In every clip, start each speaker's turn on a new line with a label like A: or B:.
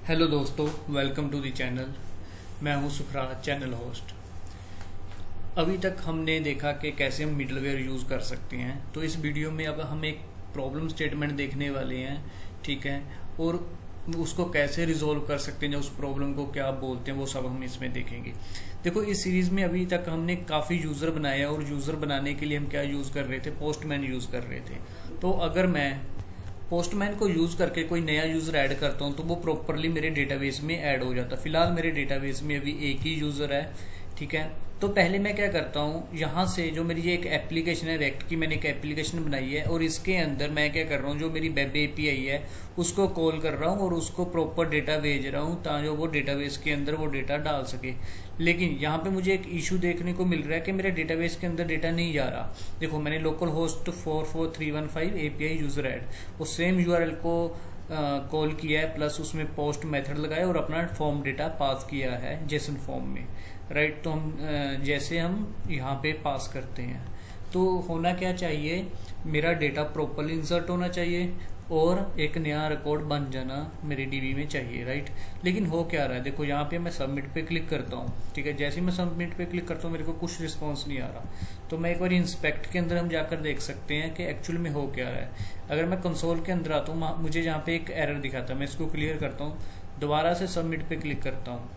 A: Hello दोस्तों, welcome to the channel. मैं हूं सुखराज, चैनल होस्ट। अभी तक हमने देखा कि कैसे हम मिडलवेयर यूज़ कर सकते हैं। तो इस वीडियो में अब हम एक प्रॉब्लम स्टेटमेंट देखने वाले हैं, ठीक है, और उसको कैसे रिजोल्व कर सकते हैं, उस प्रॉब्लम को क्या बोलते हैं, वो सब हम इसमें देखेंगे। देखो, इस सीरीज में अभी तक हमने काफ़ी यूज़र बनाया और यूज़र बनाने के लिए हम क्या यूज़ कर रहे थे, पोस्टमैन यूज़ कर रहे थे। तो अगर मैं पोस्टमैन को यूज करके कोई नया यूजर ऐड करता हूं तो वो प्रॉपरली मेरे डेटाबेस में ऐड हो जाता है। फिलहाल मेरे डेटाबेस में अभी एक ही यूजर है, ठीक है। तो पहले मैं क्या करता हूं, यहाँ से जो मेरी ये एक एप्लीकेशन है रेक्ट की, मैंने एक एप्लीकेशन बनाई है और इसके अंदर मैं क्या कर रहा हूँ, जो मेरी वेब एपीआई है उसको कॉल कर रहा हूँ और उसको प्रॉपर डेटा भेज रहा हूँ ताकि वो डेटाबेस के अंदर वो डेटा डाल सके। लेकिन यहाँ पे मुझे एक इशू देखने को मिल रहा है कि मेरे डेटाबेस के अंदर डेटा नहीं जा रहा। देखो, मैंने local host 44315 API user add वो सेम यूआरएल को कॉल किया है, प्लस उसमें पोस्ट मेथड लगाया और अपना फॉर्म डेटा पास किया है जेसन फॉर्म में, राइट। तो हम जैसे हम यहाँ पे पास करते हैं तो होना क्या चाहिए, मेरा डेटा प्रॉपरली इंसर्ट होना चाहिए और एक नया रिकॉर्ड बन जाना मेरी डीबी में चाहिए, राइट। लेकिन हो क्या रहा है, देखो यहाँ पे मैं सबमिट पे क्लिक करता हूँ, ठीक है। जैसे ही मैं सबमिट पे क्लिक करता हूँ मेरे को कुछ रिस्पॉन्स नहीं आ रहा। तो मैं एक बार इंस्पेक्ट के अंदर हम जाकर देख सकते हैं कि एक्चुअल में हो क्या रहा है। अगर मैं कंसोल के अंदर आता हूँ, मुझे यहाँ पे एक एरर दिखाता है, मैं इसको क्लियर करता हूँ, दोबारा से सबमिट पे क्लिक करता हूँ।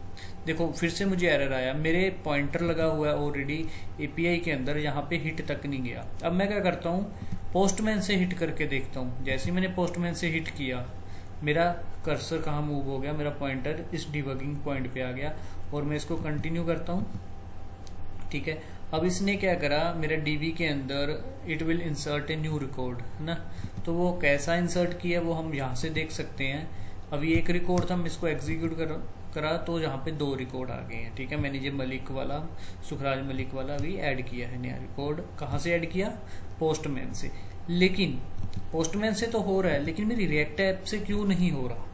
A: देखो, फिर से मुझे एरर आया, मेरे पॉइंटर लगा हुआ है ऑलरेडी एपीआई के अंदर, यहाँ पे हिट तक नहीं गया। अब मैं क्या करता हूँ, पोस्टमैन से हिट करके देखता हूँ। जैसे ही मैंने पोस्टमैन से हिट किया, मेरा कर्सर कहाँ मूव हो गया, मेरा पॉइंटर इस डिबगिंग पॉइंट पे आ गया और मैं इसको कंटिन्यू करता हूँ, ठीक है। अब इसने क्या करा, मेरा डीबी के अंदर it will insert a new record, है ना। तो वो कैसा इंसर्ट किया वो हम यहाँ से देख सकते हैं। अभी एक रिकॉर्ड था, हम इसको एग्जीक्यूट करा तो यहाँ पे 2 रिकॉर्ड आ गए हैं, ठीक है। मैंने ये मलिक वाला, सुखराज मलिक वाला अभी ऐड किया है नया रिकॉर्ड। कहाँ से ऐड किया, पोस्टमैन से। लेकिन पोस्टमैन से तो हो रहा है, लेकिन मेरी रिएक्ट ऐप से क्यों नहीं हो रहा।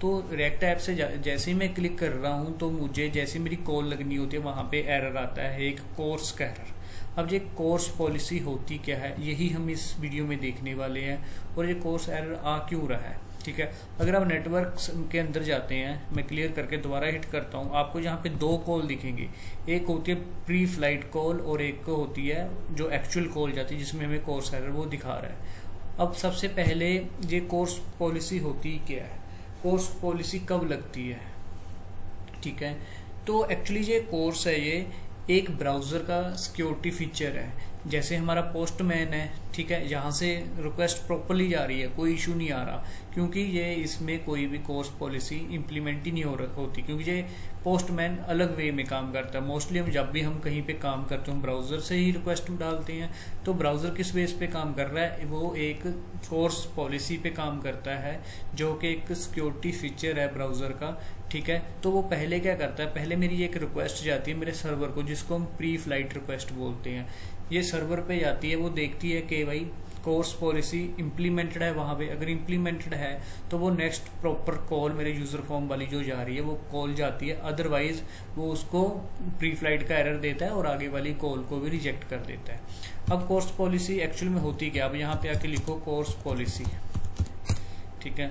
A: तो रिएक्ट ऐप से जैसे ही मैं क्लिक कर रहा हूँ तो मुझे जैसे मेरी कॉल लगनी होती है वहां पे एरर आता है, एक कोर्स का एरर। अब ये कोर्स पॉलिसी होती क्या है, यही हम इस वीडियो में देखने वाले हैं। और ये कोर्स एरर आ क्यों रहा है, ठीक है। अगर आप नेटवर्क के अंदर जाते हैं, मैं क्लियर करके दोबारा हिट करता हूँ, आपको यहाँ पे 2 कॉल दिखेंगे। एक होती है प्री फ्लाइट कॉल और एक होती है जो एक्चुअल कॉल जाती है जिसमें हमें कोर्स एरर वो दिखा रहा है। अब सबसे पहले ये कोर्स पॉलिसी होती क्या है, कोर्स पॉलिसी कब लगती है, ठीक है। तो एक्चुअली ये कोर्स है, ये एक ब्राउजर का सिक्योरिटी फीचर है। जैसे हमारा पोस्टमैन है, ठीक है, यहाँ से रिक्वेस्ट प्रॉपरली जा रही है, कोई इशू नहीं आ रहा, क्योंकि ये इसमें कोई भी कोर्स पॉलिसी इंप्लीमेंट ही नहीं होती, क्योंकि ये पोस्टमैन अलग वे में काम करता है। मोस्टली हम जब भी हम कहीं पे काम करते हैं ब्राउजर से ही रिक्वेस्ट डालते हैं। तो ब्राउजर किस बेस पे काम कर रहा है, वो एक कोर्स पॉलिसी पे काम करता है जो कि एक सिक्योरिटी फीचर है ब्राउजर का, ठीक है। तो वो पहले क्या करता है, पहले मेरी एक रिक्वेस्ट जाती है मेरे सर्वर को, जिसको हम प्री फ्लाइट रिक्वेस्ट बोलते हैं। ये सर्वर पे जाती है, वो देखती है कि भाई कोर्स पॉलिसी इंप्लीमेंटेड है वहां पे। अगर इंप्लीमेंटेड है तो वो नेक्स्ट प्रॉपर कॉल मेरे यूजर फॉर्म वाली जो जा रही है वो कॉल जाती है, अदरवाइज वो उसको प्री फ्लाइट का एरर देता है और आगे वाली कॉल को भी रिजेक्ट कर देता है। अब कोर्स पॉलिसी एक्चुअल में होती क्या, अब यहाँ पे आके लिखो कोर्स पॉलिसी, ठीक है।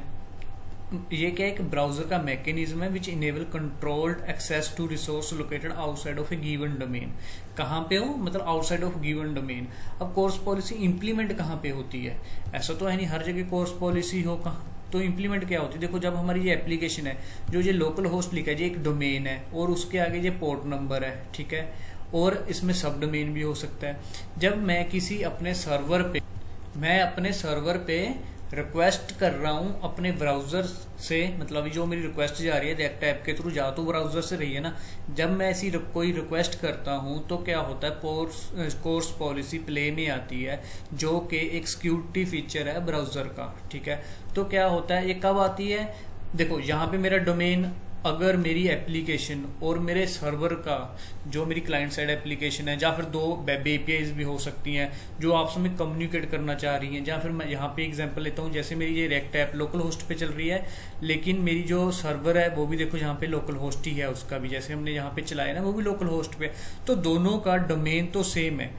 A: ये क्या एक ब्राउजर का मैकेनिज्म है which enable controlled access to resource located outside of a given domain. कहाँ पे हो, मतलब आउटसाइड ऑफ गिवन डोमेन। अब कोर्स पॉलिसी इंप्लीमेंट कहाँ पे होती है, ऐसा तो है नहीं हर जगह कोर्स पॉलिसी हो कहाँ। तो इंप्लीमेंट क्या होती है, देखो, जब हमारी ये एप्लीकेशन है, जो ये लोकल होस्ट लिखा है, ये एक डोमेन है और उसके आगे ये पोर्ट नंबर है, ठीक है, और इसमें सब डोमेन भी हो सकता है। जब मैं अपने सर्वर पे रिक्वेस्ट कर रहा हूं अपने ब्राउजर से, मतलब जो मेरी रिक्वेस्ट जा रही है रिएक्ट ऐप के थ्रू, जा तो ब्राउजर से रही है ना। जब मैं ऐसी कोई रिक्वेस्ट करता हूं तो क्या होता है, कोर्स पॉलिसी प्ले में आती है, जो कि एक सिक्योरिटी फीचर है ब्राउजर का, ठीक है। तो क्या होता है, ये कब आती है, देखो यहाँ पे मेरा डोमेन, अगर मेरी एप्लीकेशन और मेरे सर्वर का जो मेरी क्लाइंट साइड एप्लीकेशन है, या फिर 2 वेब एपीआईज भी हो सकती हैं जो आपस में कम्युनिकेट करना चाह रही हैं, या फिर मैं यहाँ पे एग्जांपल लेता हूँ, जैसे मेरी ये रेक्ट ऐप लोकल होस्ट पे चल रही है, लेकिन मेरी जो सर्वर है वो भी देखो यहाँ पे लोकल होस्ट ही है, उसका भी जैसे हमने यहाँ पे चलाया ना वो भी लोकल होस्ट पे। तो दोनों का डोमेन तो सेम है,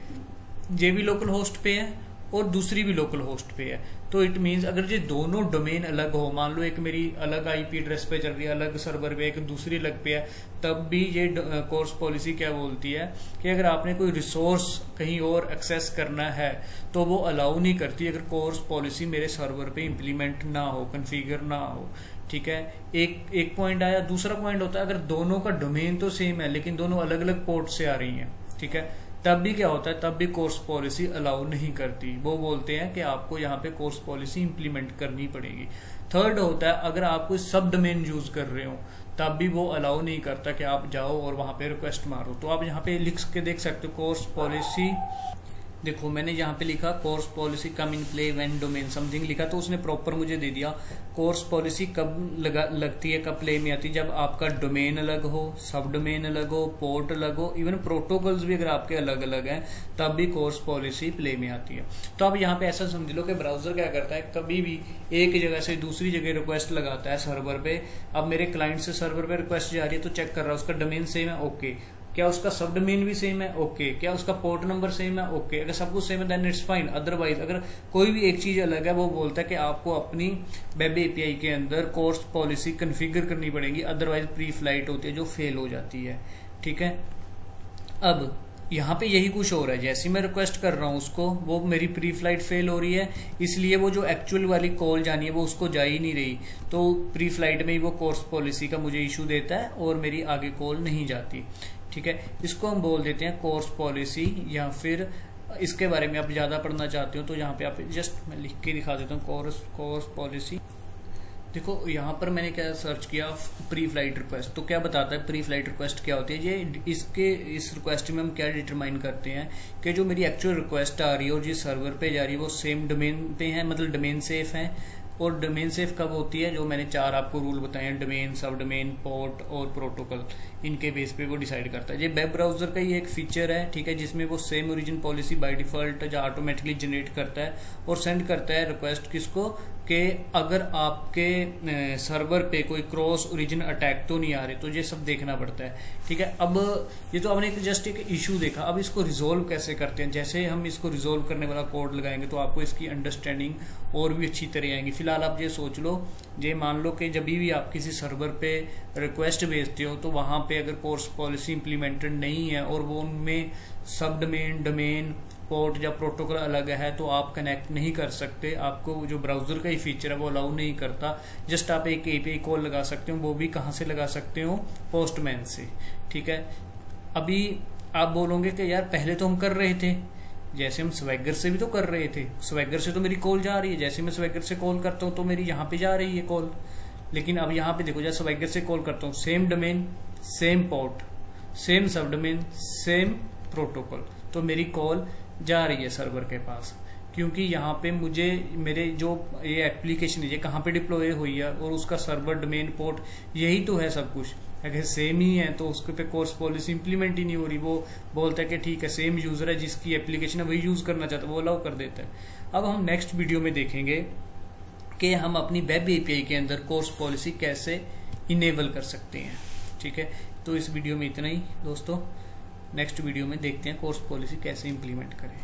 A: ये भी लोकल होस्ट पे है और दूसरी भी लोकल होस्ट पे है। तो इट मीन्स अगर ये दोनों डोमेन अलग हो, मान लो एक मेरी अलग आईपी एड्रेस पे चल रही है, अलग सर्वर पे, एक दूसरी अलग पे है, तब भी ये कोर्स पॉलिसी क्या बोलती है कि अगर आपने कोई रिसोर्स कहीं और एक्सेस करना है तो वो अलाउ नहीं करती अगर कोर्स पॉलिसी मेरे सर्वर पे इंप्लीमेंट ना हो, कन्फिगर ना हो। ठीक है, एक पॉइंट आया। दूसरा पॉइंट होता है अगर दोनों का डोमेन तो सेम है लेकिन दोनों अलग अलग पोर्ट से आ रही हैं, ठीक है, तब भी क्या होता है, तब भी कोर्स पॉलिसी अलाउ नहीं करती। वो बोलते हैं कि आपको यहाँ पे कोर्स पॉलिसी इंप्लीमेंट करनी पड़ेगी। थर्ड होता है अगर आप कोई सब डोमेन यूज कर रहे हो तब भी वो अलाउ नहीं करता कि आप जाओ और वहां पे रिक्वेस्ट मारो। तो आप यहाँ पे लिख के देख सकते हो कोर्स पॉलिसी। देखो मैंने यहाँ पे लिखा course policy come in play when domain something लिखा, तो उसने प्रॉपर मुझे दे दिया कोर्स पॉलिसी कब लगती है, कब प्ले में आती है, जब आपका डोमेन अलग हो, सब डोमेन अलग हो, पोर्ट अलग हो, इवन प्रोटोकॉल्स भी अगर आपके अलग अलग हैं तब भी कोर्स पॉलिसी प्ले में आती है। तो अब यहाँ पे ऐसा समझ लो कि ब्राउजर क्या करता है, कभी भी एक जगह से दूसरी जगह रिक्वेस्ट लगाता है सर्वर पे। अब मेरे क्लाइंट से सर्वर पे रिक्वेस्ट जा रही है तो चेक कर रहा है उसका डोमेन सेम है, ओके, क्या उसका सब डोमेन भी सेम है, ओके, क्या उसका पोर्ट नंबर सेम है, ओके, अगर सब कुछ सेम है देन इट्स फाइन। अदरवाइज अगर कोई भी एक चीज अलग है वो बोलता है कि आपको अपनी वेब एपीआई के अंदर कोर्स पॉलिसी कॉन्फ़िगर करनी पड़ेगी, अदरवाइज प्री फ्लाइट होती है जो फेल हो जाती है। ठीक है, अब यहाँ पे यही कुछ हो रहा है, जैसे मैं रिक्वेस्ट कर रहा हूँ उसको, वो मेरी प्री फ्लाइट फेल हो रही है, इसलिए वो जो एक्चुअल वाली कॉल जानी है वो उसको जा ही नहीं रही, तो प्री फ्लाइट में ही वो कोर्स पॉलिसी का मुझे इशू देता है और मेरी आगे कॉल नहीं जाती। ठीक है, इसको हम बोल देते हैं कोर्स पॉलिसी। या फिर इसके बारे में आप ज्यादा पढ़ना चाहते हो तो यहाँ पे आप जस्ट मैं लिख के दिखा देता हूँ कोर्स पॉलिसी। देखो यहाँ पर मैंने क्या सर्च किया, प्री फ्लाइट रिक्वेस्ट, तो क्या बताता है प्री फ्लाइट रिक्वेस्ट क्या होती है। ये इस रिक्वेस्ट में हम क्या डिटरमाइन करते हैं कि जो मेरी एक्चुअल रिक्वेस्ट आ रही है और जिस सर्वर पे जा रही है वो सेम डोमेन पे है, मतलब डोमेन सेफ है। और डोमेन सेफ कब होती है, जो मैंने 4 आपको रूल बताए हैं, डोमेन, सब डोमेन, पोर्ट और प्रोटोकॉल, इनके बेस पे वो डिसाइड करता है। ये वेब ब्राउजर का ही एक फीचर है, ठीक है, जिसमें वो same origin policy by default जो ऑटोमेटिकली जनरेट करता है और सेंड करता है रिक्वेस्ट किसको, कि अगर आपके सर्वर पे कोई क्रॉस ओरिजिन अटैक तो नहीं आ रहे, तो ये सब देखना पड़ता है। ठीक है, अब ये तो आपने जस्ट एक इशू देखा, अब इसको रिजोल्व कैसे करते हैं। जैसे हम इसको रिजोल्व करने वाला कोड लगाएंगे तो आपको इसकी अंडरस्टैंडिंग और भी अच्छी तरह आएंगी। फिलहाल आप ये सोच लो, ये मान लो कि जब भी आप किसी सर्वर पे रिक्वेस्ट भेजते हो तो वहां पे अगर कोर्स पॉलिसी इंप्लीमेंटेड नहीं है और वो उनमें सब डोमेन, पोर्ट या प्रोटोकॉल अलग है तो आप कनेक्ट नहीं कर सकते। आपको जो ब्राउजर का ही फीचर है वो अलाउ नहीं करता। जस्ट आप एक एपीआई कॉल लगा सकते हो, वो भी कहां से लगा सकते हो, पोस्टमैन से। ठीक है, अभी आप बोलोगे कि यार पहले तो हम कर रहे थे, जैसे हम स्वैगर से भी तो कर रहे थे, स्वैगर से तो मेरी कॉल जा रही है, जैसे मैं स्वैगर से कॉल करता हूँ तो मेरी यहाँ पे जा रही है कॉल। लेकिन अब यहाँ पे देखो, जैसे स्वैगर से कॉल करता हूँ, same domain, same port, same सब डोमेन, सेम प्रोटोकॉल, तो मेरी कॉल जा रही है सर्वर के पास, क्योंकि यहाँ पे मुझे मेरे जो ये एप्लीकेशन है ये कहाँ पे डिप्लॉय हुई है और उसका सर्वर, डोमेन, पोर्ट यही तो है सब कुछ। अगर सेम ही है तो उसके पे कोर्स पॉलिसी इंप्लीमेंट ही नहीं हो रही। वो बोलता है कि ठीक है सेम यूजर है, जिसकी एप्लीकेशन है वही यूज करना चाहता है, वो अलाउ कर देता है। अब हम नेक्स्ट वीडियो में देखेंगे कि हम अपनी वेब एपीआई के अंदर कोर्स पॉलिसी कैसे इनेबल कर सकते हैं। ठीक है, तो इस वीडियो में इतना ही दोस्तों, नेक्स्ट वीडियो में देखते हैं कोर्स पॉलिसी कैसे इंप्लीमेंट करें।